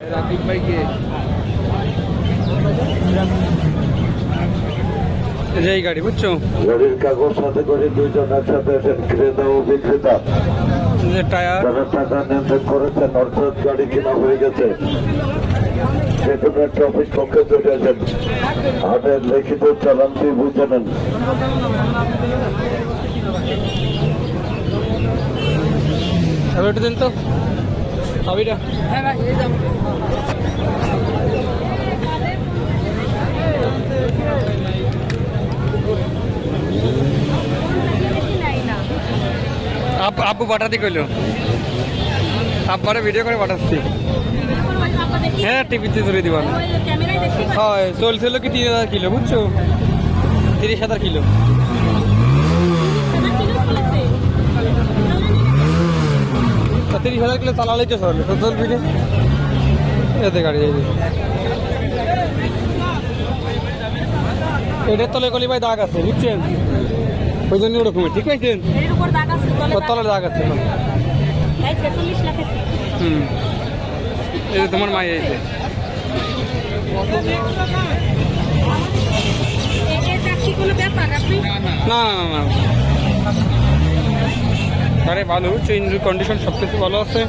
রাকিব ভাইকে এই গাড়ি বুঝছো, গাড়ির কাগজ সাথে করে দুইজন একসাথে আছেন, ক্রেতা ও বিক্রেতা। যে টায়ার যারা টাকা লেনদেন করেছেন অর্থাৎ গাড়ি কেনা হয়ে গেছে, সেখানে ট্রাফিক পক্ষে চলে আছেন, হাটের লিখিত চালানটি বুঝে নেন। একটু দিন তো চাবিটা। আব্বু পাঠাতে কইলো, আব্বারে ভিডিও করে পাঠাচ্ছি। হ্যাঁ টিভিতে ধরে দিবা। হয় চলছিল কি 3000 কিলো বুঝছো, 30,000 কিলো। তা 30,000 কিলো চালালেই তো চলে, তো চলবি না এতে গাড়ি যাইবে। এটার তলে গলি ভাই দাগ আছে বুঝছেন, ওই জন্য ওরকমের ঠিক পাইছেন, তলের দাগ আছে। এই যে তোমার মাই এইছে না না না, আরে ভালো হচ্ছে, ইঞ্জিন কন্ডিশন সব কিছু ভালো আছে।